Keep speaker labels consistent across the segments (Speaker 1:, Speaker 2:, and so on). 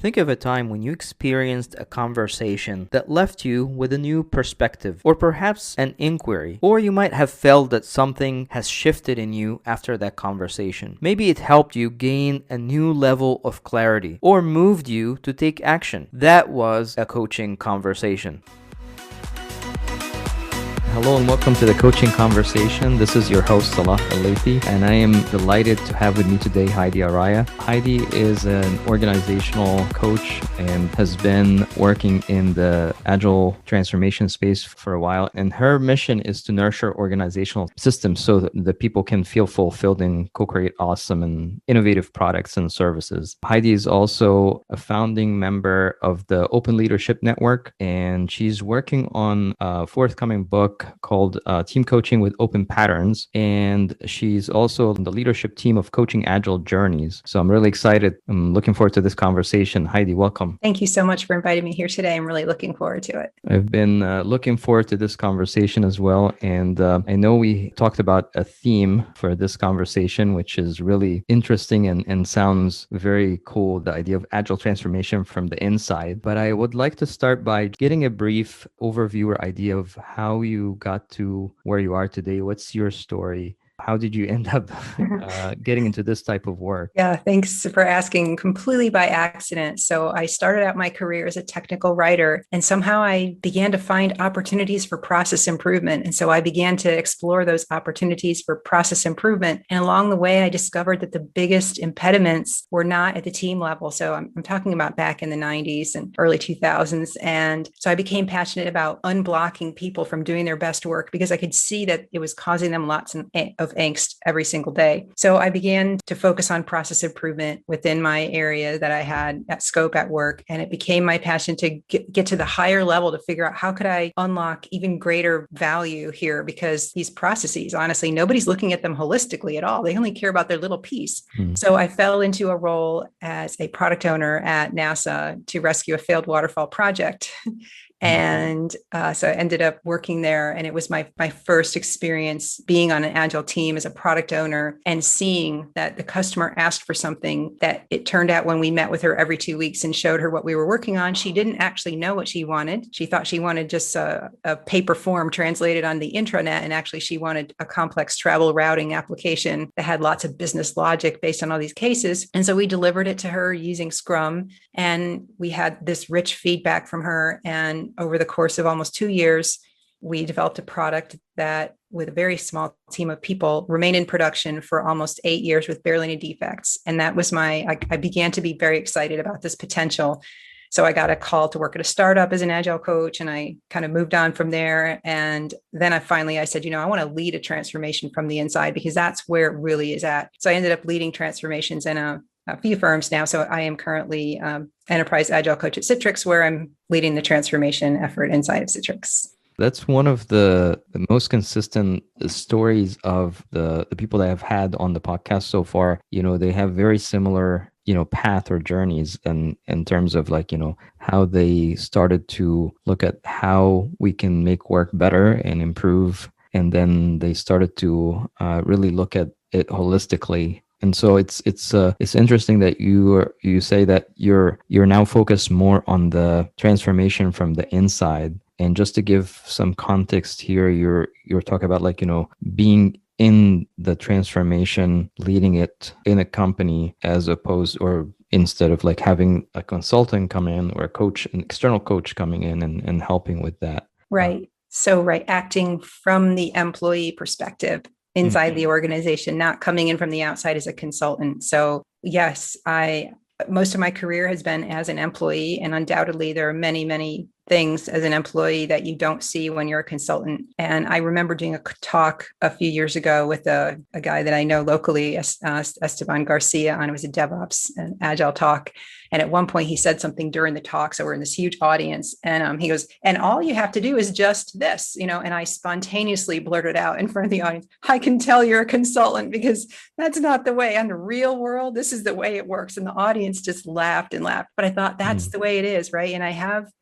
Speaker 1: Think of a time when you experienced a conversation that left you with a new perspective, or perhaps an inquiry, or you might have felt that something has shifted in you after that conversation. Maybe it helped you gain a new level of clarity, or moved you to take action. That was a coaching conversation. Hello and welcome to the Coaching Conversation. This is your host, Salah Elleithy, and I am delighted to have with me today Heidi Araya. Heidi is an organizational coach and has been working in the agile transformation space for a while. And her mission is to nurture organizational systems so that the people can feel fulfilled and co-create awesome and innovative products and services. Heidi is also a founding member of the Open Leadership Network, and she's working on a forthcoming book called Team Coaching with Open Patterns. And she's also on the leadership team of Coaching Agile Journeys. So I'm really excited. I'm looking forward to this conversation. Heidi, welcome.
Speaker 2: Thank you so much for inviting me here today. I'm really looking forward to it.
Speaker 1: I've been looking forward to this conversation as well. And I know we talked about a theme for this conversation, which is really interesting and sounds very cool, the idea of agile transformation from the inside. But I would like to start by getting a brief overview or idea of how you got to where you are today. What's your story? How did you end up getting into this type of work?
Speaker 2: Yeah, thanks for asking. Completely by accident. So I started out my career as a technical writer, and somehow I began to find opportunities for process improvement. And so I began to explore those opportunities for process improvement. And along the way, I discovered that the biggest impediments were not at the team level. So I'm talking about back in the 90s and early 2000s. And so I became passionate about unblocking people from doing their best work because I could see that it was causing them lots of angst every single day. So I began to focus on process improvement within my area that I had at scope at work. And it became my passion to get to the higher level to figure out how could I unlock even greater value here, because these processes, honestly, nobody's looking at them holistically at all. They only care about their little piece. So I fell into a role as a product owner at NASA to rescue a failed waterfall project. And so I ended up working there, and it was my first experience being on an agile team as a product owner and seeing that the customer asked for something that it turned out when we met with her every 2 weeks and showed her what we were working on, she didn't actually know what she wanted. She thought she wanted just a paper form translated on the intranet, and actually she wanted a complex travel routing application that had lots of business logic based on all these cases. And so we delivered it to her using Scrum, and we had this rich feedback from her. And over the course of almost 2 years, we developed a product that, with a very small team of people, remained in production for almost 8 years with barely any defects. And that was I began to be very excited about this potential. So I got a call to work at a startup as an agile coach, and I kind of moved on from there. And then I said, I want to lead a transformation from the inside, because that's where it really is at. So I ended up leading transformations in a few firms now. So I am currently enterprise agile coach at Citrix, where I'm leading the transformation effort inside of Citrix.
Speaker 1: That's one of the most consistent stories of the people that I've had on the podcast so far. They have very similar, path or journeys, and in terms of how they started to look at how we can make work better and improve. And then they started to really look at it holistically. And so it's interesting that you say that you're now focused more on the transformation from the inside. And just to give some context here, you're talking about being in the transformation, leading it in a company, as opposed, or instead of having a consultant come in or an external coach coming in and helping with that.
Speaker 2: Right. Acting from the employee perspective inside the organization, not coming in from the outside as a consultant. So yes, most of my career has been as an employee, and undoubtedly there are many, many things as an employee that you don't see when you're a consultant. And I remember doing a talk a few years ago with a guy that I know locally, Esteban Garcia, and it was a DevOps and Agile talk. And at one point he said something during the talk. So we're in this huge audience, and he goes, and all you have to do is just this, and I spontaneously blurted out in front of the audience, I can tell you're a consultant, because that's not the way. In the real world, this is the way it works. And the audience just laughed and laughed. But I thought that's the way it is, right? And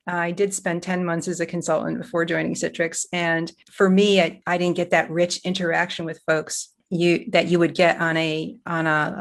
Speaker 2: I did spend 10 months as a consultant before joining Citrix. And for me, I didn't get that rich interaction with folks you would get on a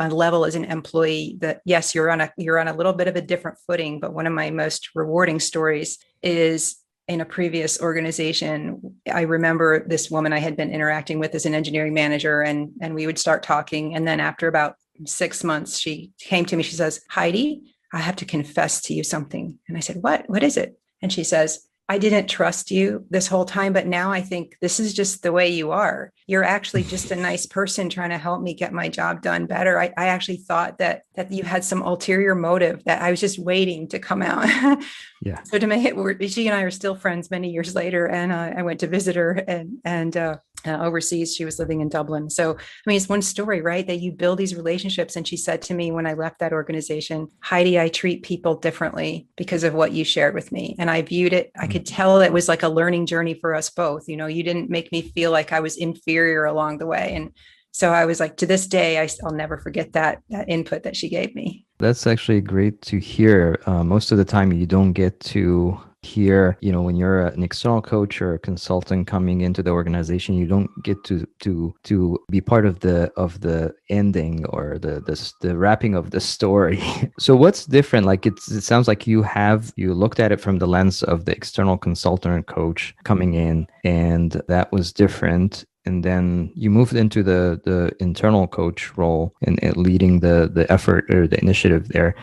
Speaker 2: level as an employee, that yes, you're on a little bit of a different footing. But one of my most rewarding stories is in a previous organization. I remember this woman I had been interacting with as an engineering manager, and we would start talking. And then after about 6 months, she came to me. She says, Heidi, I have to confess to you something. And I said, what is it? And she says, I didn't trust you this whole time, but now I think this is just the way you are. You're actually just a nice person trying to help me get my job done better. I actually thought that you had some ulterior motive, that I was just waiting to come out.
Speaker 1: Yeah.
Speaker 2: So to make it work, she and I are still friends many years later. And I went to visit her and overseas. She was living in Dublin. So, I mean, it's one story, right? That you build these relationships. And she said to me when I left that organization, Heidi, I treat people differently because of what you shared with me. And I viewed it, I could tell it was like a learning journey for us both. You know, you didn't make me feel like I was inferior along the way. And so I was like, to this day, I'll never forget that input that she gave me.
Speaker 1: That's actually great to hear. Most of the time, you don't get to hear, when you're an external coach or a consultant coming into the organization, you don't get to be part of the ending or the wrapping of the story. So what's different? Like it sounds like you looked at it from the lens of the external consultant and coach coming in, and that was different. And then you moved into the internal coach role and leading the effort or the initiative there.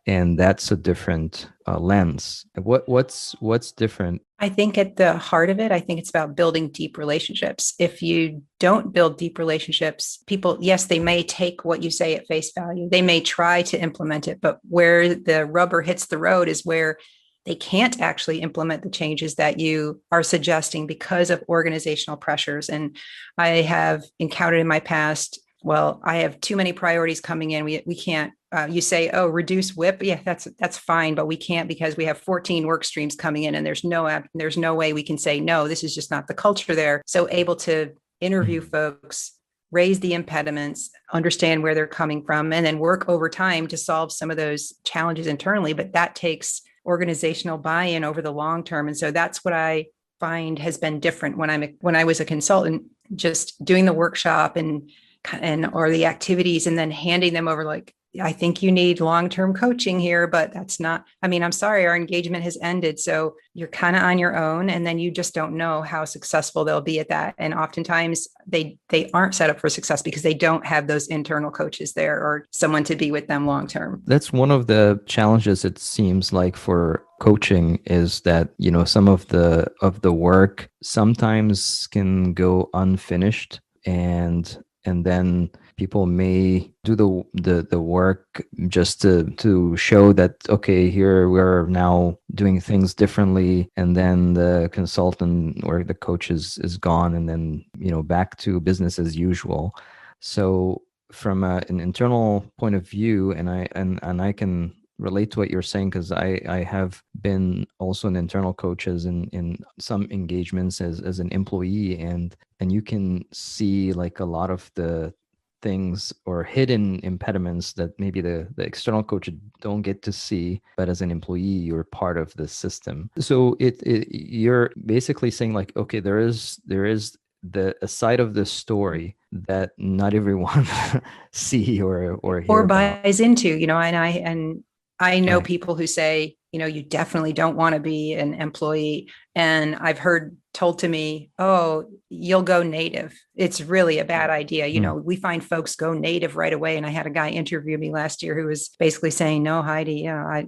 Speaker 1: And that's a different lens. What's different?
Speaker 2: I think at the heart of it, I think it's about building deep relationships. If you don't build deep relationships, people, yes, they may take what you say at face value. They may try to implement it, but where the rubber hits the road is where they can't actually implement the changes that you are suggesting because of organizational pressures. And I have encountered in my past, well, I have too many priorities coming in. We can't, you say, oh, reduce WIP. Yeah, that's fine, but we can't because we have 14 work streams coming in and there's no way we can say, no, this is just not the culture there. So able to interview folks, raise the impediments, understand where they're coming from, and then work over time to solve some of those challenges internally. But that takes organizational buy-in over the long term. And so that's what I find has been different when I was a consultant, just doing the workshop and or the activities and then handing them over like, I think you need long-term coaching here, but that's not, I mean, I'm sorry, our engagement has ended. So you're kind of on your own, and then you just don't know how successful they'll be at that. And oftentimes they aren't set up for success because they don't have those internal coaches there or someone to be with them long-term.
Speaker 1: That's one of the challenges, it seems like, for coaching, is that, some of the work sometimes can go unfinished, and then people may do the work just to show that, okay, here we're now doing things differently, and then the consultant or the coach is gone, and then back to business as usual. So from an internal point of view, and I can relate to what you're saying, because I have been also an internal coach in some engagements as an employee, and you can see like a lot of the things or hidden impediments that maybe the external coach don't get to see, but as an employee you're part of the system. So you're basically saying like, okay, there is a side of the story that not everyone see or hear
Speaker 2: Or
Speaker 1: about.
Speaker 2: buys into, and I know
Speaker 1: Right.
Speaker 2: people who say, you definitely don't want to be an employee. And I've heard told to me, oh, you'll go native. It's really a bad idea. We find folks go native right away. And I had a guy interview me last year who was basically saying, no, Heidi, I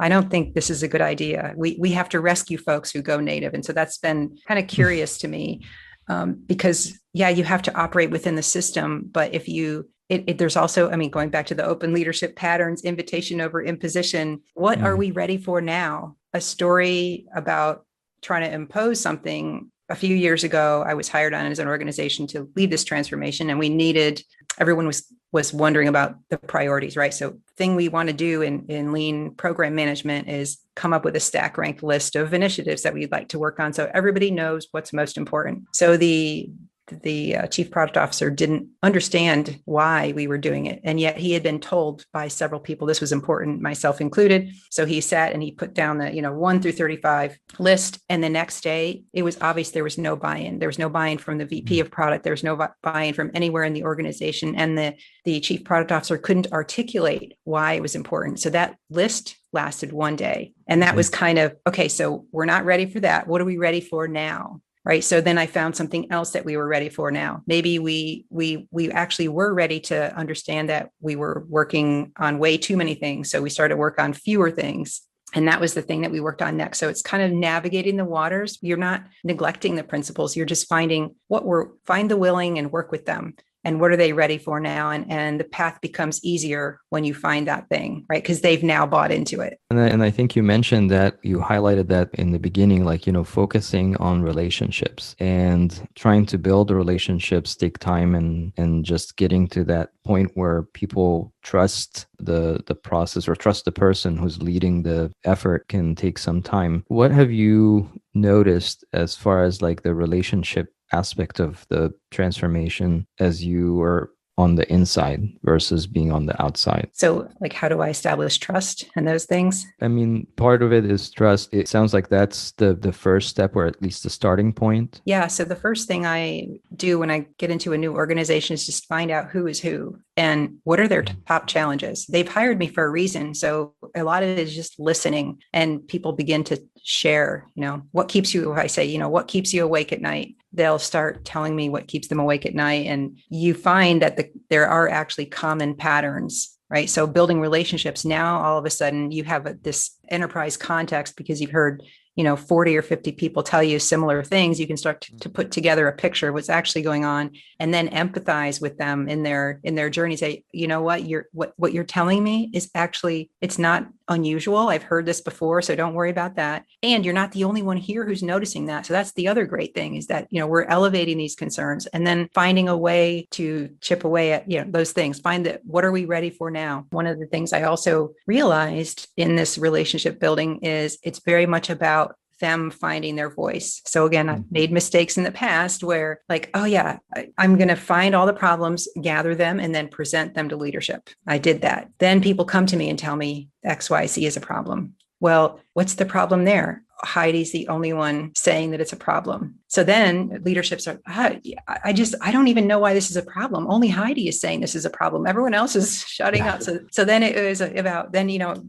Speaker 2: don't think this is a good idea. We have to rescue folks who go native. And so that's been kind of curious to me, because, yeah, you have to operate within the system. But if there's also, I mean, going back to the open leadership patterns, invitation over imposition, what are we ready for now? A story about trying to impose something. A few years ago, I was hired on as an organization to lead this transformation, and everyone was wondering about the priorities, right? So thing we want to do in lean program management is come up with a stack ranked list of initiatives that we'd like to work on, so everybody knows what's most important. So the the chief product officer didn't understand why we were doing it. And yet he had been told by several people this was important, myself included. So he sat and he put down the, 1 through 35 list. And the next day, it was obvious there was no buy-in. There was no buy-in from the VP of product. There was no buy-in from anywhere in the organization. And the chief product officer couldn't articulate why it was important. So that list lasted one day. And that was kind of, okay, so we're not ready for that. What are we ready for now? Right. So then I found something else that we were ready for now. Maybe we actually were ready to understand that we were working on way too many things. So we started to work on fewer things. And that was the thing that we worked on next. So it's kind of navigating the waters. You're not neglecting the principles. You're just find the willing and work with them. And what are they ready for now? And the path becomes easier when you find that thing, right? Because they've now bought into it.
Speaker 1: And I think you mentioned that you highlighted that in the beginning, like, focusing on relationships and trying to build the relationships take time, and just getting to that point where people trust the process or trust the person who's leading the effort can take some time. What have you noticed as far as like the relationship aspect of the transformation as you were on the inside versus being on the outside?
Speaker 2: So like, how do I establish trust and those things?
Speaker 1: I mean, part of it is trust. It sounds like that's the first step, or at least the starting point.
Speaker 2: Yeah. So the first thing I do when I get into a new organization is just find out who is who and what are their top challenges. They've hired me for a reason. So a lot of it is just listening, and people begin to share, what keeps you, if I say, what keeps you awake at night? They'll start telling me what keeps them awake at night. And you find that there are actually common patterns, right? So building relationships, now all of a sudden you have this enterprise context because you've heard 40 or 50 people tell you similar things. You can start to put together a picture of what's actually going on, and then empathize with them in their journey. Say, what you're telling me is actually, it's not unusual. I've heard this before, so don't worry about that. And you're not the only one here who's noticing that. So that's the other great thing, is that, we're elevating these concerns and then finding a way to chip away at, those things. Find that, what are we ready for now? One of the things I also realized in this relationship building is it's very much about them finding their voice. So again, I've made mistakes in the past where like, oh yeah, I'm going to find all the problems, gather them, and then present them to leadership. I did that. Then people come to me and tell me XYZ is a problem. Well, what's the problem there? Heidi's the only one saying that it's a problem. So then leaderships are, I don't even know why this is a problem. Only Heidi is saying this is a problem. Everyone else is shutting up. So then it was about,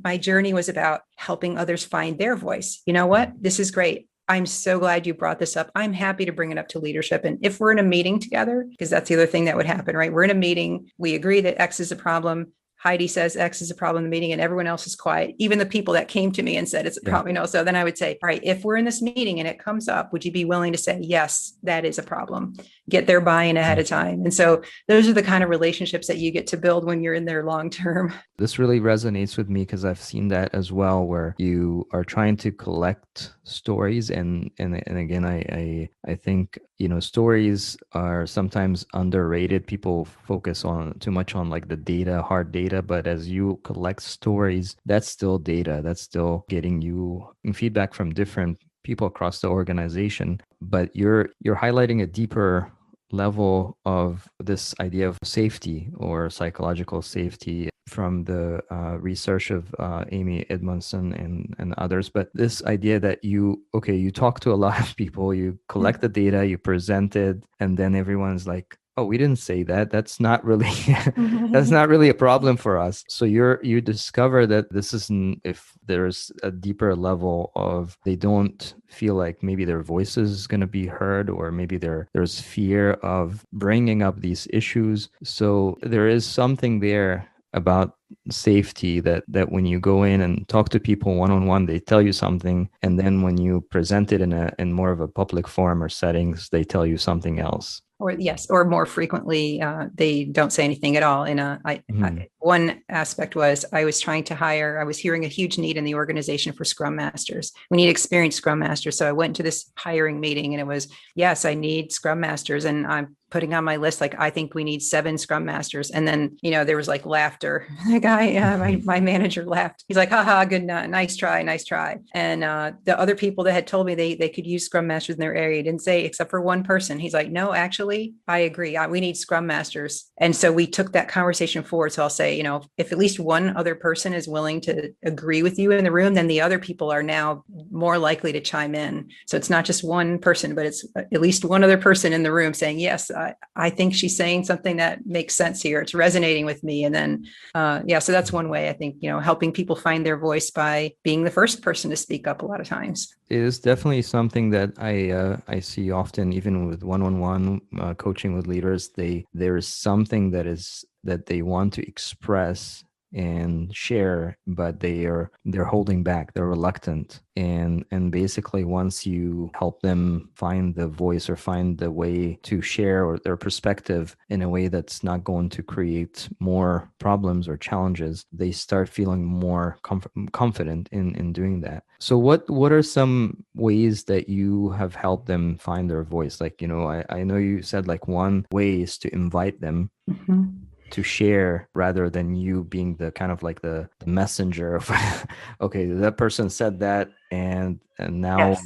Speaker 2: my journey was about helping others find their voice. You know what? This is great. I'm so glad you brought this up. I'm happy to bring it up to leadership. And if we're in a meeting together, because that's the other thing that would happen, right? We're in a meeting. We agree that X is a problem. Heidi says X is a problem in the meeting, and everyone else is quiet. Even the people that came to me and said it's a problem, So then I would say, all right, if we're in this meeting and it comes up, would you be willing to say, yes, that is a problem? Get their buy-in ahead of time. And so those are the kind of relationships that you get to build when you're in there long term.
Speaker 1: This really resonates with me because I've seen that as well, where you are trying to collect stories. And again, I think, stories are sometimes underrated. People focus on too much on like the data, hard data, but as you collect stories, that's still data. That's still getting you feedback from different people across the organization. But you're highlighting a deeper level of this idea of safety or psychological safety from the research of Amy Edmondson and others. But this idea that you talk to a lot of people, you collect the data, you present it, and then everyone's like, oh, we didn't say that. That's not really that's not really a problem for us. So you discover that this isn't, if there's a deeper level of they don't feel like maybe their voice is going to be heard, or maybe there's fear of bringing up these issues. So there is something there about safety that when you go in and talk to people one-on-one, they tell you something, and then when you present it in more of a public forum or settings, they tell you something else.
Speaker 2: Or more frequently, they don't say anything at all. One aspect was I was hearing a huge need in the organization for Scrum Masters. We need experienced Scrum Masters. So I went to this hiring meeting and it was, yes, I need Scrum Masters. And I'm putting on my list, like, I think we need 7 Scrum Masters. And then, there was like laughter. the guy, my manager laughed. He's like, haha, good, nice try, nice try. And the other people that had told me they could use Scrum Masters in their area didn't say, except for one person. He's like, no, actually, I agree. We need Scrum Masters. And so we took that conversation forward. So I'll say, if at least one other person is willing to agree with you in the room, then the other people are now more likely to chime in. So it's not just one person, but it's at least one other person in the room saying, yes, I think she's saying something that makes sense here. It's resonating with me. And then, so that's one way I think, helping people find their voice by being the first person to speak up a lot of times.
Speaker 1: It is definitely something that I see often, even with one-on-one coaching with leaders. There is something that they want to express and share, but they're holding back, they're reluctant. And basically, once you help them find the voice or find the way to share or their perspective in a way that's not going to create more problems or challenges, they start feeling more confident in doing that. So what are some ways that you have helped them find their voice? Like, I know you said like one way is to invite them to share rather than you being the kind of like the messenger of okay, that person said that and now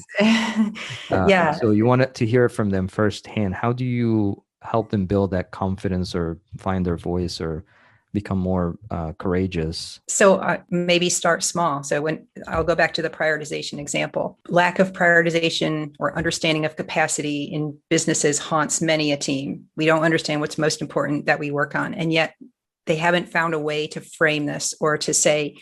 Speaker 2: yeah.
Speaker 1: So you want to hear it from them firsthand. How do you help them build that confidence or find their voice or become more courageous?
Speaker 2: So maybe start small. So when I'll go back to the prioritization example, lack of prioritization or understanding of capacity in businesses haunts many a team. We don't understand what's most important that we work on. And yet they haven't found a way to frame this or to say,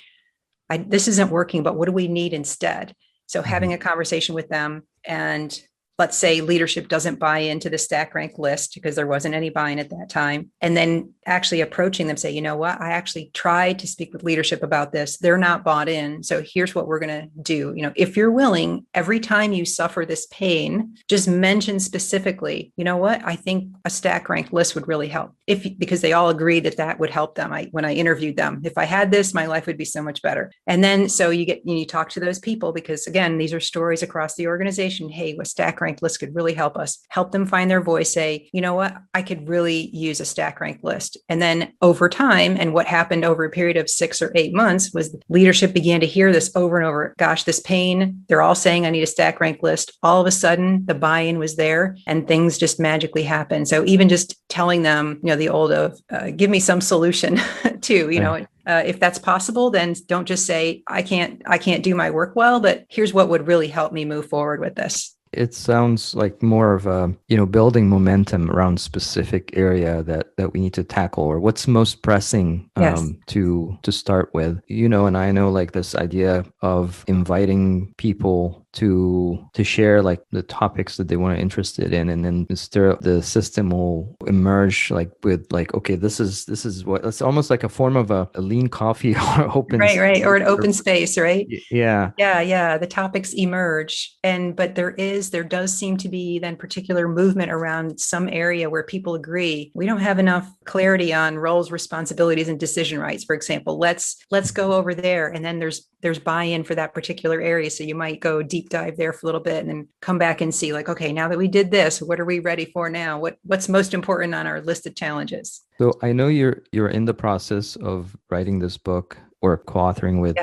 Speaker 2: this isn't working, but what do we need instead? So having a conversation with them, and let's say leadership doesn't buy into the stack rank list because there wasn't any buy-in at that time. And then actually approaching them, say, you know what, I actually tried to speak with leadership about this. They're not bought in. So here's what we're going to do. If you're willing, every time you suffer this pain, just mention specifically, you know what, I think a stack rank list would really help. Because they all agreed that would help them. When I interviewed them, if I had this, my life would be so much better. And then, so you talk to those people, because again, these are stories across the organization. Hey, a stack rank list could really help us, help them find their voice, say, you know what, I could really use a stack rank list. And then over time, and what happened over a period of 6 or 8 months was leadership began to hear this over and over. Gosh, this pain, they're all saying I need a stack rank list. All of a sudden the buy-in was there and things just magically happened. So even just telling them, the old of give me some solution too, if that's possible, then don't just say, I can't do my work well, but here's what would really help me move forward with this.
Speaker 1: It sounds like more of a, building momentum around specific area that we need to tackle, or what's most pressing to start with, and I know like this idea of inviting people to share like the topics that they want to interested in, and then the system will emerge like with like, okay, this is what, it's almost like a form of a lean coffee or open
Speaker 2: right or an open space, right?
Speaker 1: Yeah
Speaker 2: the topics emerge, but there does seem to be then particular movement around some area where people agree we don't have enough clarity on roles, responsibilities, and decision rights, for example. Let's go over there, and then there's buy-in for that particular area. So you might go deep dive there for a little bit and then come back and see like, okay, now that we did this, what are we ready for now? What's most important on our list of challenges?
Speaker 1: So I know you're in the process of writing this book or co-authoring with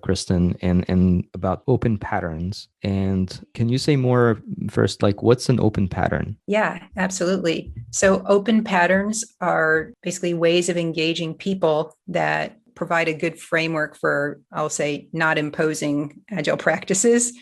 Speaker 1: Kristen and about open patterns. And can you say more first, like what's an open pattern?
Speaker 2: Yeah, absolutely. So open patterns are basically ways of engaging people that provide a good framework for, I'll say, not imposing agile practices,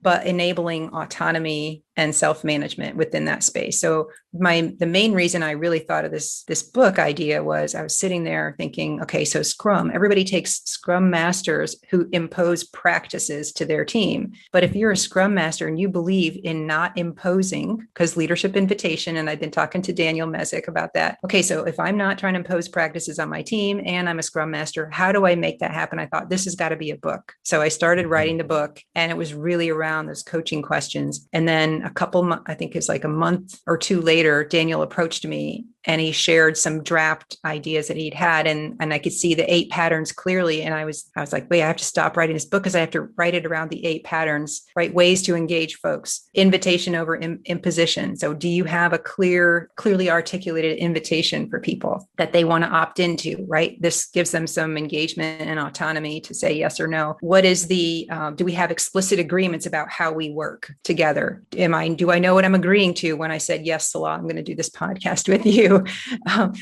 Speaker 2: but enabling autonomy and self-management within that space. So the main reason I really thought of this book idea was I was sitting there thinking, okay, so Scrum, everybody takes Scrum masters who impose practices to their team. But if you're a Scrum master and you believe in not imposing, because leadership invitation, and I've been talking to Daniel Mesick about that. Okay, so if I'm not trying to impose practices on my team and I'm a Scrum master, how do I make that happen? I thought this has got to be a book. So I started writing the book, and it was really around those coaching questions. And then I think it's like a month or two later, Daniel approached me and he shared some draft ideas that he'd had. And I could see the 8 patterns clearly. And I was like, wait, I have to stop writing this book because I have to write it around the 8 patterns, right? Ways to engage folks, invitation over imposition. So do you have a clearly articulated invitation for people that they want to opt into, right? This gives them some engagement and autonomy to say yes or no. What is do we have explicit agreements about how we work together? Do I know what I'm agreeing to when I said, yes, Salah, I'm going to do this podcast with you?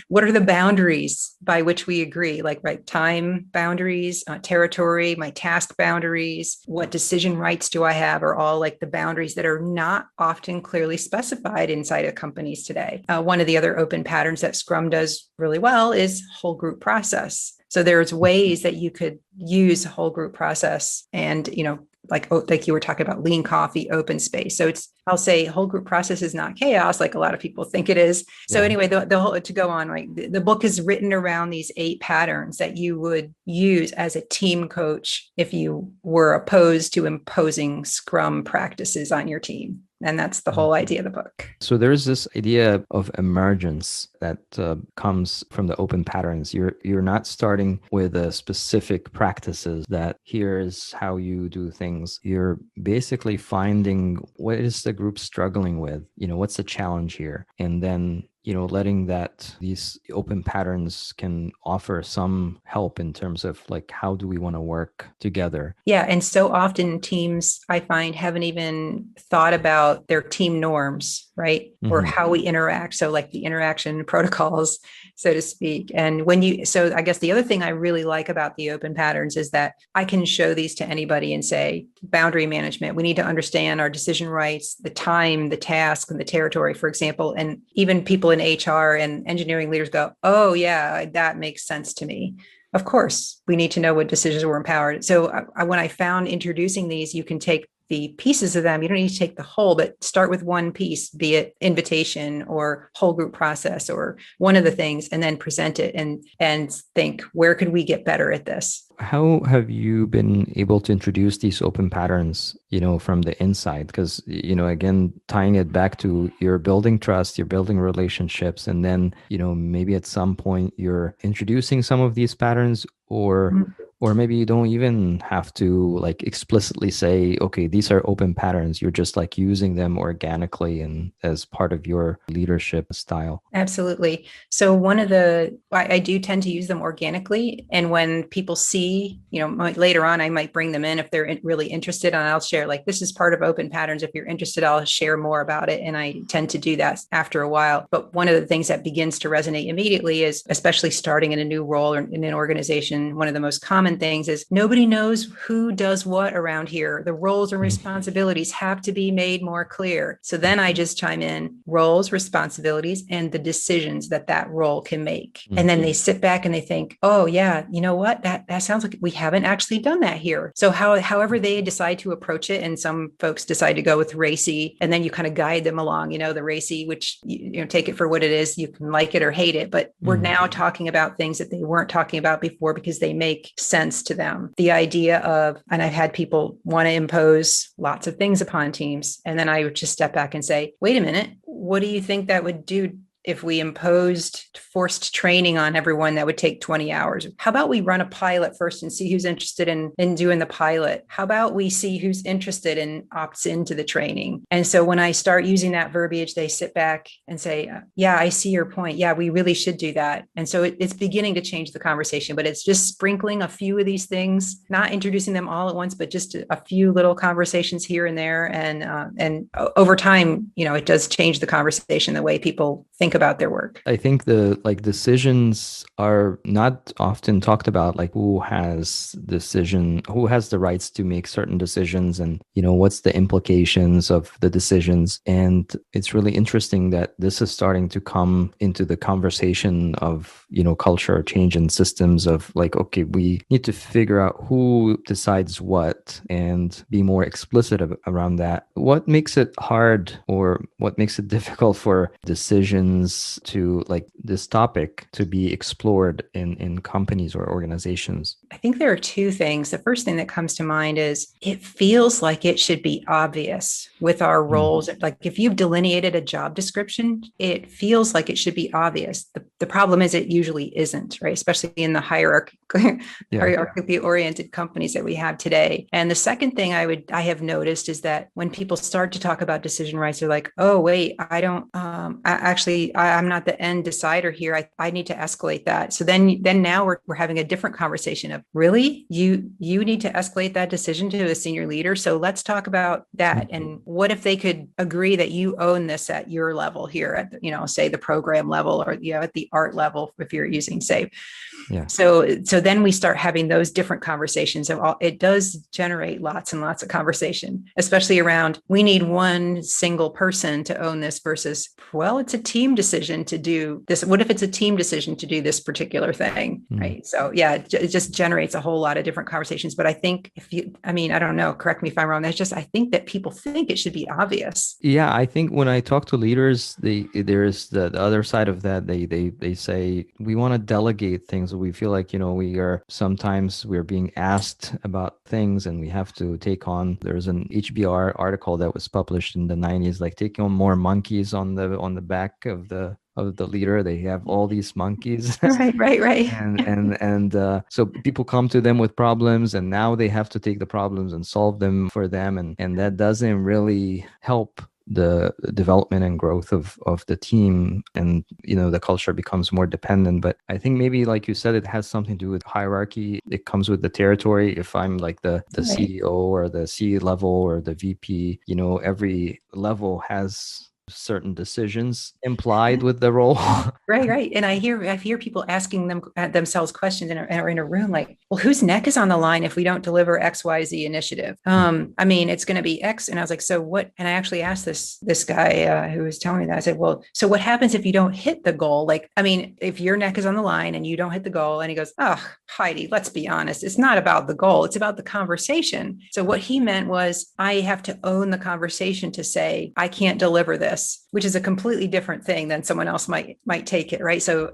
Speaker 2: What are the boundaries by which we agree? Like, right, time boundaries, territory, my task boundaries, what decision rights do I have, are all like the boundaries that are not often clearly specified inside of companies today. One of the other open patterns that Scrum does really well is whole group process. So there's ways that you could use a whole group process and, like you were talking about lean coffee, open space. So I'll say whole group process is not chaos like a lot of people think it is. So anyway, the whole, to go on, right, the book is written around these 8 patterns that you would use as a team coach if you were opposed to imposing Scrum practices on your team. And that's the whole idea of the book.
Speaker 1: So there's this idea of emergence that comes from the open patterns. You're not starting with a specific practices that here's how you do things. You're basically finding what is the group struggling with, what's the challenge here, and then letting these open patterns can offer some help in terms of like, how do we want to work together?
Speaker 2: Yeah. And so often teams, I find, haven't even thought about their team norms, right? Or how we interact. So like the interaction protocols, so to speak. And so I guess the other thing I really like about the open patterns is that I can show these to anybody and say, boundary management, we need to understand our decision rights, the time, the task, and the territory, for example. And even people in HR and engineering leaders go, oh yeah, that makes sense to me. Of course, we need to know what decisions were empowered. So when I found introducing these, you can take the pieces of them. You don't need to take the whole, but start with one piece, be it invitation or whole group process or one of the things, and then present it and think, where could we get better at this?
Speaker 1: How have you been able to introduce these open patterns, from the inside? Because, again, tying it back to you're building trust, you're building relationships, and then, maybe at some point you're introducing some of these patterns, or maybe you don't even have to like explicitly say, okay, these are open patterns. You're just like using them organically and as part of your leadership style.
Speaker 2: Absolutely. So I do tend to use them organically. And when people see, later on, I might bring them in if they're really interested, and I'll share like, this is part of open patterns. If you're interested, I'll share more about it. And I tend to do that after a while. But one of the things that begins to resonate immediately is, especially starting in a new role or in an organization, one of the most common things is nobody knows who does what around here. The roles and responsibilities have to be made more clear. So then I just chime in roles, responsibilities, and the decisions that role can make. And then they sit back and they think, oh yeah, you know what? That sounds like we haven't actually done that here. So however they decide to approach it, and some folks decide to go with RACI, and then you kind of guide them along, the RACI, which, take it for what it is. You can like it or hate it, but we're now talking about things that they weren't talking about before because they make sense to them. The idea of, and I've had people want to impose lots of things upon teams. And then I would just step back and say, wait a minute, what do you think that would do if we imposed forced training on everyone that would take 20 hours? How about we run a pilot first and see who's interested in doing the pilot? How about we see who's interested and opts into the training? And so when I start using that verbiage, they sit back and say, yeah, I see your point. Yeah, we really should do that. And so it's beginning to change the conversation, but it's just sprinkling a few of these things, not introducing them all at once, but just a few little conversations here and there. And over time, it does change the conversation, the way people think about their work.
Speaker 1: I think the decisions are not often talked about, like who has the rights to make certain decisions, and what's the implications of the decisions. And it's really interesting that this is starting to come into the conversation of culture change and systems of like, okay, we need to figure out who decides what and be more explicit around that. What makes it hard, or what makes it difficult for decisions decisions to like this topic to be explored in companies or organizations?
Speaker 2: I think there are two things. The first thing that comes to mind is it feels like it should be obvious with our roles. Like if you've delineated a job description, it feels like it should be obvious. The problem is it usually isn't, right? Especially in the hierarchically oriented companies that we have today. And the second thing I have noticed is that when people start to talk about decision rights, they're like, oh, wait, I'm not the end decider here. I need to escalate that. So then now we're having a different conversation of, really, you need to escalate that decision to a senior leader. So let's talk about that. And what if they could agree that you own this at your level here at say the program level, or at the art level if you're using SAFe.
Speaker 1: Yeah.
Speaker 2: So then we start having those different conversations. It does generate lots and lots of conversation, especially around, we need one single person to own this versus, well, it's a team decision to do this. What if it's a team decision to do this particular thing? Right. So yeah, it just generates a whole lot of different conversations. But I think I don't know, correct me if I'm wrong. I think that people think it should be obvious.
Speaker 1: Yeah, I think when I talk to leaders, there's the other side of that. They say we want to delegate things. We feel like we're being asked about things and we have to take on. There's an HBR article that was published in the 90s, like taking on more monkeys on the back of the leader. They have all these monkeys.
Speaker 2: Right.
Speaker 1: So people come to them with problems, and now they have to take the problems and solve them for them, and that doesn't really help the development and growth of the team, and the culture becomes more dependent. But I think maybe, like you said, it has something to do with hierarchy. It comes with the territory. If I'm like the CEO or the C level or the VP, every level has certain decisions implied with the role.
Speaker 2: Right. And I hear people asking themselves questions in a room like, well, whose neck is on the line if we don't deliver XYZ initiative? It's going to be X. And I was like, so what? And I actually asked this guy who was telling me that. I said, well, so what happens if you don't hit the goal? If your neck is on the line and you don't hit the goal? And he goes, oh, Heidi, let's be honest. It's not about the goal. It's about the conversation. So what he meant was, I have to own the conversation to say, I can't deliver this, which is a completely different thing than someone else might take it, right? So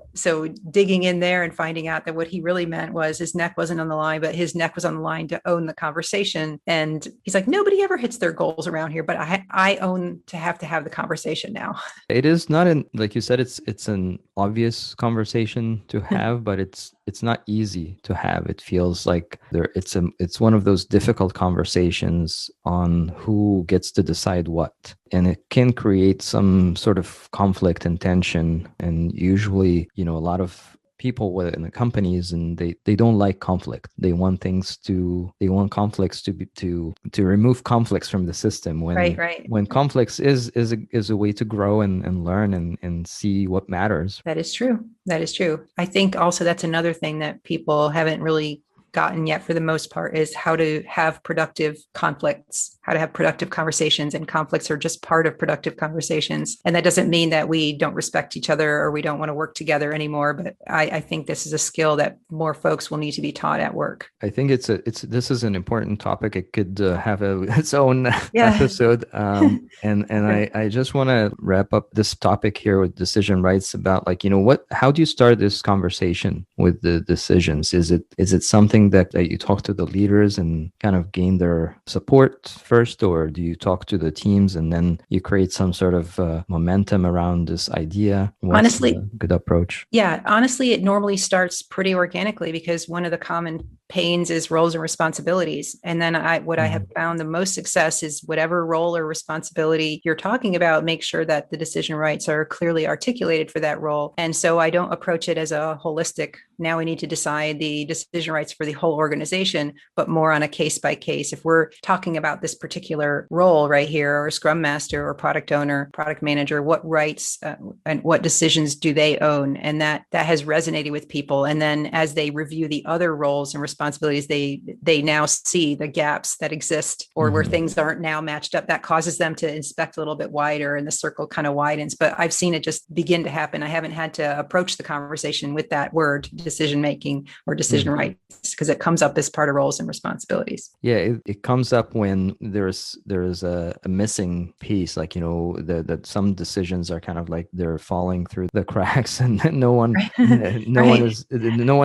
Speaker 2: digging in there and finding out that what he really meant was his neck wasn't on the line, but his neck was on the line to own the conversation. And he's like, nobody ever hits their goals around here, but I own to have the conversation now.
Speaker 1: It is not like you said, it's an obvious conversation to have, but it's not easy to have. It feels like it's one of those difficult conversations on who gets to decide what. And it can create some sort of conflict and tension. And usually, a lot of people within the companies, and they don't like conflict. They want conflicts to remove conflicts from the system. When conflicts is a way to grow and learn and see what matters.
Speaker 2: That is true. I think also that's another thing that people haven't really gotten yet for the most part, is how to have productive conflicts, how to have productive conversations, and conflicts are just part of productive conversations. And that doesn't mean that we don't respect each other or we don't want to work together anymore. But I think this is a skill that more folks will need to be taught at work.
Speaker 1: I think this is an important topic. It could have its own episode. I just want to wrap up this topic here with decision rights about how do you start this conversation with the decisions? Is it something that you talk to the leaders and kind of gain their support first, or do you talk to the teams and then you create some sort of momentum around this idea? What's a good approach?
Speaker 2: Yeah, honestly, it normally starts pretty organically, because one of the common pains is roles and responsibilities. And then I have found the most success is whatever role or responsibility you're talking about, make sure that the decision rights are clearly articulated for that role. And so I don't approach it as a holistic, now we need to decide the decision rights for the whole organization, but more on a case by case. If we're talking about this particular role right here, or Scrum Master or product owner, product manager, what rights and what decisions do they own? And that has resonated with people. And then as they review the other roles and responsibilities responsibilities, they now see the gaps that exist or where things aren't now matched up. That causes them to inspect a little bit wider and the circle kind of widens. But I've seen it just begin to happen. I haven't had to approach the conversation with that word, decision making or decision rights, because it comes up as part of roles and responsibilities.
Speaker 1: Yeah, it comes up when there's a missing piece, like, that some decisions are kind of like they're falling through the cracks, and no one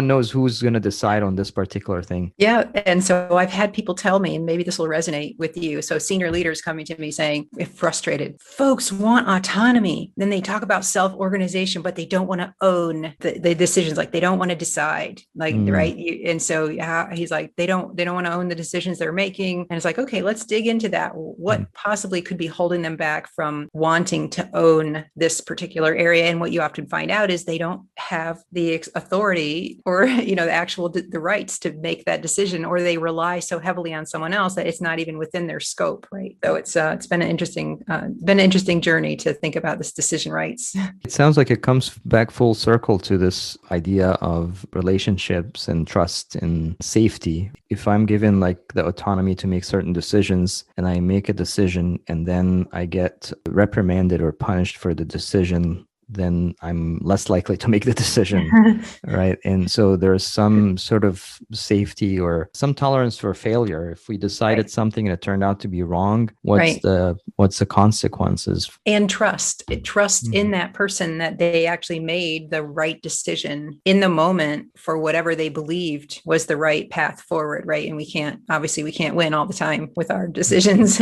Speaker 1: knows who's going to decide on this particular thing.
Speaker 2: Yeah. And so I've had people tell me, and maybe this will resonate with you. So senior leaders coming to me saying, if frustrated, folks want autonomy. Then they talk about self-organization, but they don't want to own the decisions. Like they don't want to decide, like, right. And so he's like, they don't want to own the decisions they're making. And it's like, okay, let's dig into that. What possibly could be holding them back from wanting to own this particular area? And what you often find out is they don't have the authority or, the rights to make that decision, or they rely so heavily on someone else that it's not even within their scope. Right. So it's been an interesting journey to think about this decision rights.
Speaker 1: It sounds like it comes back full circle to this idea of relationships and trust and safety. If I'm given like the autonomy to make certain decisions and I make a decision and then I get reprimanded or punished for the decision, then I'm less likely to make the decision, right? And so there's some sort of safety or some tolerance for failure. If we decided something and it turned out to be wrong, what's the consequences?
Speaker 2: And trust in that person that they actually made the right decision in the moment for whatever they believed was the right path forward, right? And we can't win all the time with our decisions.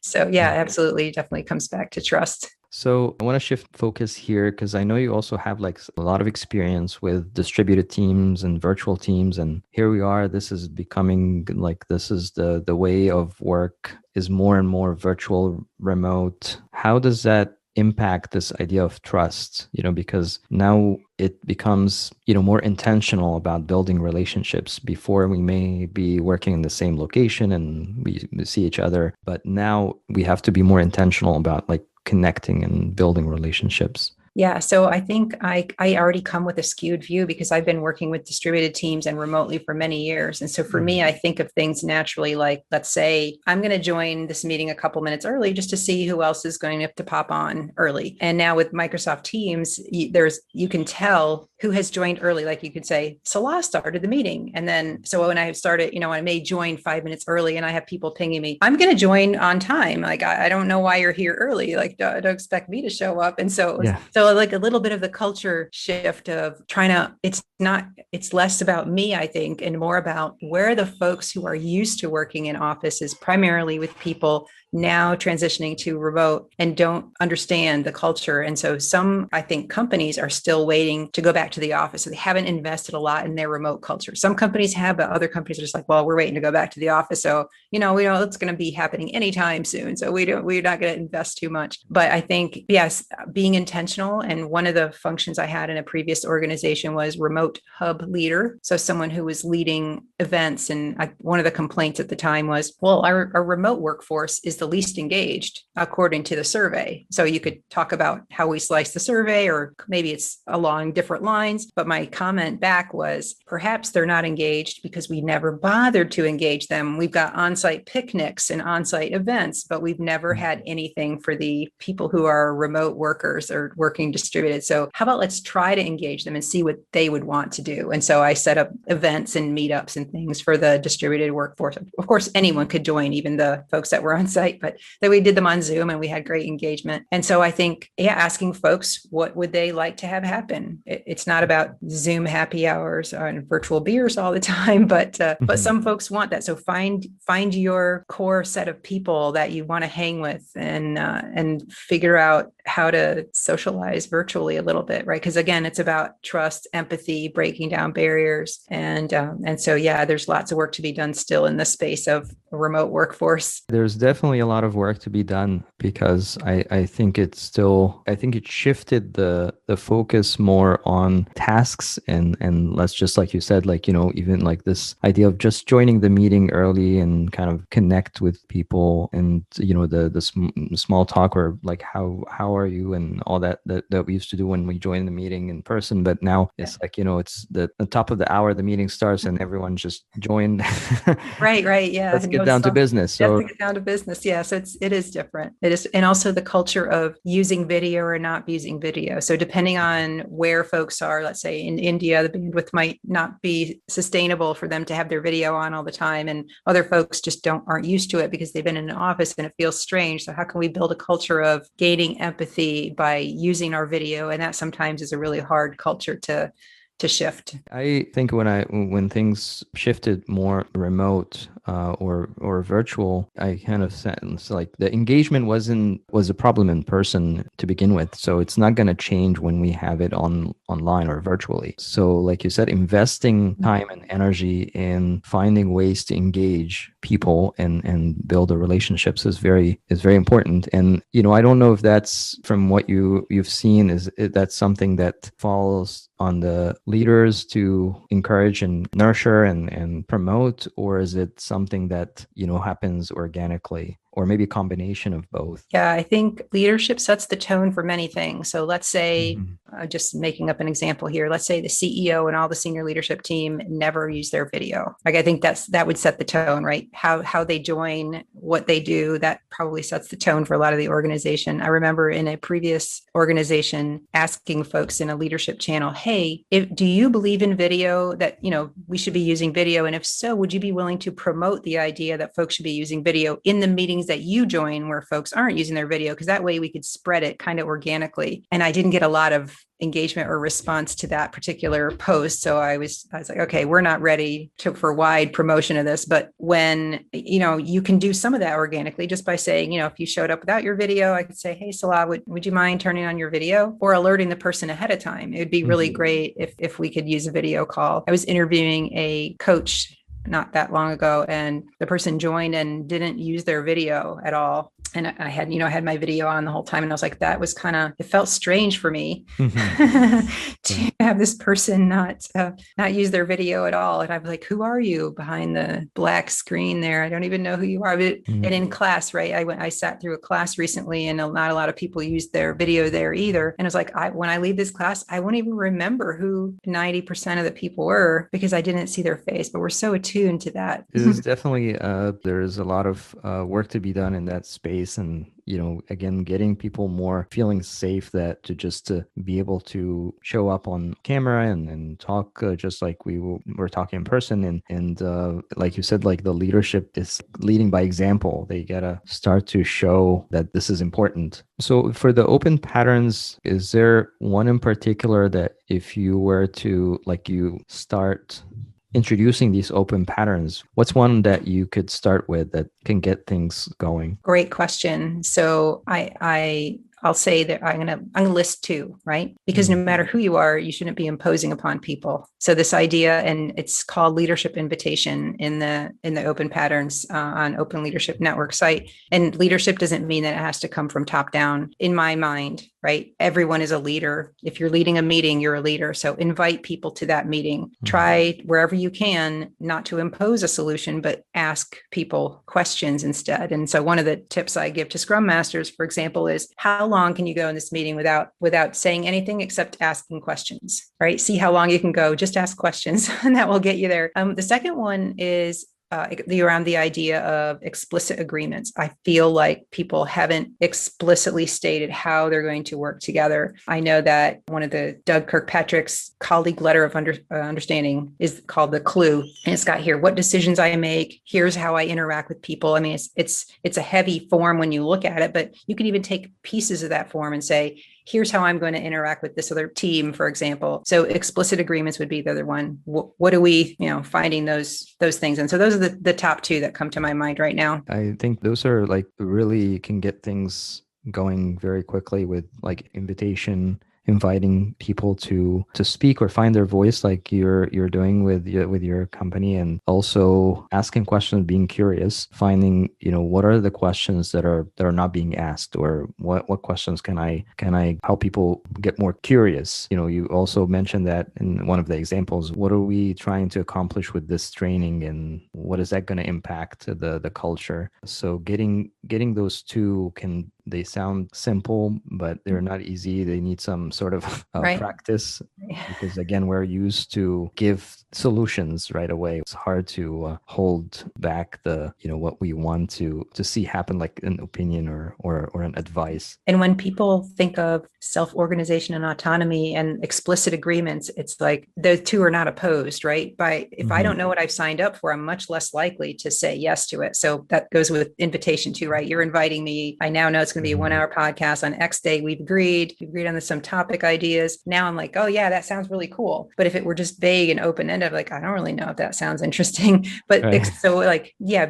Speaker 2: So yeah, absolutely, definitely comes back to trust.
Speaker 1: So I want to shift focus here because I know you also have like a lot of experience with distributed teams and virtual teams. And here we are, this is becoming like, this is the way of work is more and more virtual, remote. How does that impact this idea of trust? Because now it becomes, more intentional about building relationships. Before we may be working in the same location and we see each other, but now we have to be more intentional about like connecting and building relationships.
Speaker 2: Yeah. So I think I already come with a skewed view because I've been working with distributed teams and remotely for many years. And so for me, I think of things naturally, like, let's say I'm going to join this meeting a couple minutes early just to see who else is going to have to pop on early. And now with Microsoft Teams, you can tell who has joined early. Like you could say, Salah started the meeting. And then, so when I started, I may join 5 minutes early and I have people pinging me, I'm going to join on time. Like, I don't know why you're here early. Like, don't expect me to show up. And so like a little bit of the culture shift of it's less about me, I think, and more about where the folks who are used to working in offices, primarily with people now transitioning to remote and don't understand the culture. And so some, I think, companies are still waiting to go back to the office. So they haven't invested a lot in their remote culture. Some companies have, but other companies are just like, well, we're waiting to go back to the office. So, we know it's going to be happening anytime soon. So we're not going to invest too much. But I think, yes, being intentional. And one of the functions I had in a previous organization was remote hub leader. So someone who was leading events. And one of the complaints at the time was, well, our remote workforce is the least engaged according to the survey. So you could talk about how we slice the survey, or maybe it's along different lines. But my comment back was, perhaps they're not engaged because we never bothered to engage them. We've got on-site picnics and on-site events, but we've never had anything for the people who are remote workers or working distributed. So how about let's try to engage them and see what they would want to do. And so I set up events and meetups and things for the distributed workforce. Of course, anyone could join, even the folks that were on site, but then we did them on Zoom and we had great engagement. And so I think, asking folks, what would they like to have happen? It's not about Zoom happy hours and virtual beers all the time, but some folks want that. So find your core set of people that you want to hang with and figure out how to socialize virtually a little bit, right? Because again, it's about trust, empathy, breaking down barriers. And so, there's lots of work to be done still in the space of a remote workforce?
Speaker 1: There's definitely a lot of work to be done because I think I think it shifted the focus more on tasks and less just like you said, like, even like this idea of just joining the meeting early and kind of connect with people and, the small talk or like, how are you and all that we used to do when we joined the meeting in person. But now it's like, it's the top of the hour, the meeting starts and everyone just joined.
Speaker 2: Right. Yeah.
Speaker 1: Let's get
Speaker 2: No,
Speaker 1: down to business.
Speaker 2: you have
Speaker 1: So
Speaker 2: to get down to business. Yeah. So it is different. It is. And also the culture of using video or not using video. So depending on where folks are, let's say in India, the bandwidth might not be sustainable for them to have their video on all the time. And other folks just aren't used to it because they've been in an office and it feels strange. So how can we build a culture of gaining empathy by using our video? And that sometimes is a really hard culture to shift.
Speaker 1: I think when things shifted more remote or virtual, I kind of sense like the engagement was a problem in person to begin with. So it's not going to change when we have it online or virtually. So like you said, investing time and energy in finding ways to engage people and build the relationships is very important. And I don't know if that's from what you've seen that's something that falls on the leaders to encourage and nurture and promote, or is it something that happens organically, or maybe a combination of both?
Speaker 2: Yeah, I think leadership sets the tone for many things. So let's say,
Speaker 1: Mhm.
Speaker 2: just making up an example here, let's say the CEO and all the senior leadership team never use their video. Like I think that would set the tone, right? How they join, what they do, that probably sets the tone for a lot of the organization. I remember in a previous organization asking folks in a leadership channel, hey, do you believe in video, that we should be using video? And if so, would you be willing to promote the idea that folks should be using video in the meetings that you join where folks aren't using their video? Because that way we could spread it kind of organically. And I didn't get a lot of engagement or response to that particular post. So I was like, okay, we're not ready for wide promotion of this. But when, you can do some of that organically just by saying, if you showed up without your video, I could say, hey, Salah, would you mind turning on your video, or alerting the person ahead of time? It would be really great if we could use a video call. I was interviewing a coach not that long ago, and the person joined and didn't use their video at all. And I had my video on the whole time, and I was like, that was it felt strange for me to have this person not use their video at all. And I was like, who are you behind the black screen there? I don't even know who you are. But, and in class, right? I sat through a class recently, and not a lot of people used their video there either. And it was like, when I leave this class, I won't even remember who 90% of the people were because I didn't see their face. But we're so attuned to that.
Speaker 1: It is definitely there's a lot of work to be done in that space, and again, getting people more feeling safe that to be able to show up on camera and talk just like we're talking in person, and like you said, like the leadership is leading by example. They gotta start to show that this is important. So for the open patterns, is there one in particular that if you were to you start introducing these open patterns, what's one that you could start with that can get things going?
Speaker 2: Great question. So I'll say that I'm gonna list two, right? Because no matter who you are, you shouldn't be imposing upon people. So this idea, and it's called leadership invitation in the open patterns on Open Leadership Network site. And leadership doesn't mean that it has to come from top down. In my mind, right? Everyone is a leader. If you're leading a meeting, you're a leader. So invite people to that meeting. Try wherever you can not to impose a solution, but ask people questions instead. And so one of the tips I give to Scrum Masters, for example, is how long can you go in this meeting without saying anything except asking questions, right? See how long you can go. Just ask questions, and that will get you there. The second one is around the idea of explicit agreements. I feel like people haven't explicitly stated how they're going to work together. I know that one of the Doug Kirkpatrick's colleague letter of understanding is called the Clue, and it's got here what decisions I make. Here's how I interact with people. I mean, it's a heavy form when you look at it, but you can even take pieces of that form and say, here's how I'm going to interact with this other team, for example. So explicit agreements would be the other one. What are we, finding those things? And so those are the top two that come to my mind right now.
Speaker 1: I think those are really can get things going very quickly with invitation inviting people to speak or find their voice, like you're doing with your company, and also asking questions, being curious, finding, what are the questions that are not being asked, or what questions can I help people get more curious. You also mentioned that in one of the examples. What are we trying to accomplish with this training, and what is that going to impact the culture? So getting those two, they sound simple, but they're not easy. They need some sort of
Speaker 2: Right.
Speaker 1: practice, because again, we're used to give solutions right away. It's hard to hold back what we want to see happen, like an opinion or an advice.
Speaker 2: And when people think of self-organization and autonomy and explicit agreements, it's like those two are not opposed, right? If I don't know what I've signed up for, I'm much less likely to say yes to it. So that goes with invitation too, right? You're inviting me. I now know it's going to be a 1 hour podcast on X day. We've agreed on some topic ideas. Now I'm like, oh yeah, that sounds really cool. But if it were just vague and open-ended, like, I don't really know if that sounds interesting. But
Speaker 1: Right.
Speaker 2: So like, yeah,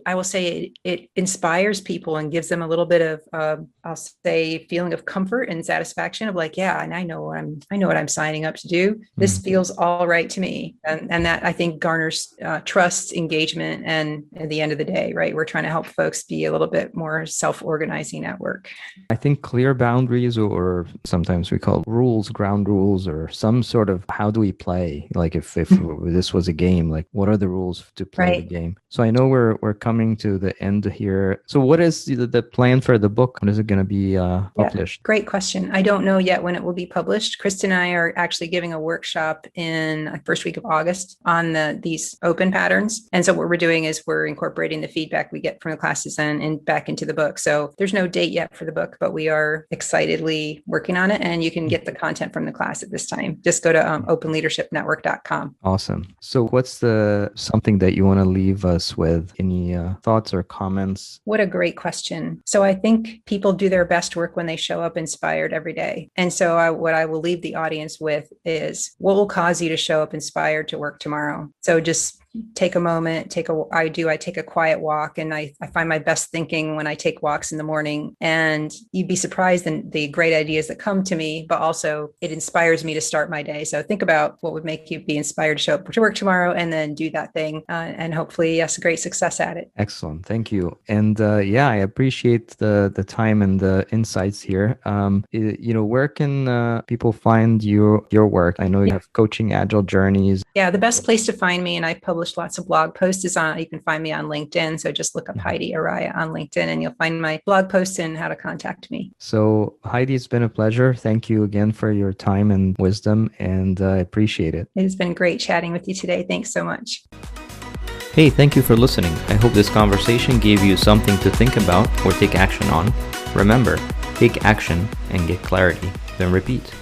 Speaker 2: I will say it inspires people and gives them a little bit of, I'll say, feeling of comfort and satisfaction of like, yeah, and I know what I'm signing up to do. This feels all right to me. And that, I think, garners trust, engagement. And at the end of the day, right, we're trying to help folks be a little bit more self-organizing at work.
Speaker 1: I think clear boundaries, or sometimes we call rules, ground rules, or some sort of, how do we play? Like if this was a game, like what are the rules to play the game? So I know we're coming to the end here. So what is the plan for the book? When is it going to be published?
Speaker 2: Yeah, great question. I don't know yet when it will be published. Kristen and I are actually giving a workshop in the first week of August on these open patterns. And so what we're doing is we're incorporating the feedback we get from the classes and back into the book. So there's no date yet for the book, but we are excitedly working on it. And you can get the content from the class at this time. Just go to openleadershipnetwork.com.
Speaker 1: Awesome. So what's something that you want to leave us with? Any thoughts or comments?
Speaker 2: What a great question. So I think people do their best work when they show up inspired every day. And so what I will leave the audience with is, what will cause you to show up inspired to work tomorrow? So just take a moment, I take a quiet walk, and I find my best thinking when I take walks in the morning, and you'd be surprised in the great ideas that come to me, but also it inspires me to start my day. So think about what would make you be inspired to show up to work tomorrow, and then do that thing, and hopefully great success at it.
Speaker 1: Excellent. Thank you. And I appreciate the time and the insights here. Where can people find your work? I know you have coaching agile journeys.
Speaker 2: Yeah, the best place to find me, and I publish lots of blog posts, you can find me on LinkedIn. So just look up Heidi Araya on LinkedIn and you'll find my blog posts and how to contact me.
Speaker 1: So Heidi, it's been a pleasure. Thank you again for your time and wisdom, and I appreciate it.
Speaker 2: It has been great chatting with you today. Thanks so much.
Speaker 1: Hey, thank you for listening. I hope this conversation gave you something to think about or take action on. Remember, take action and get clarity, then repeat.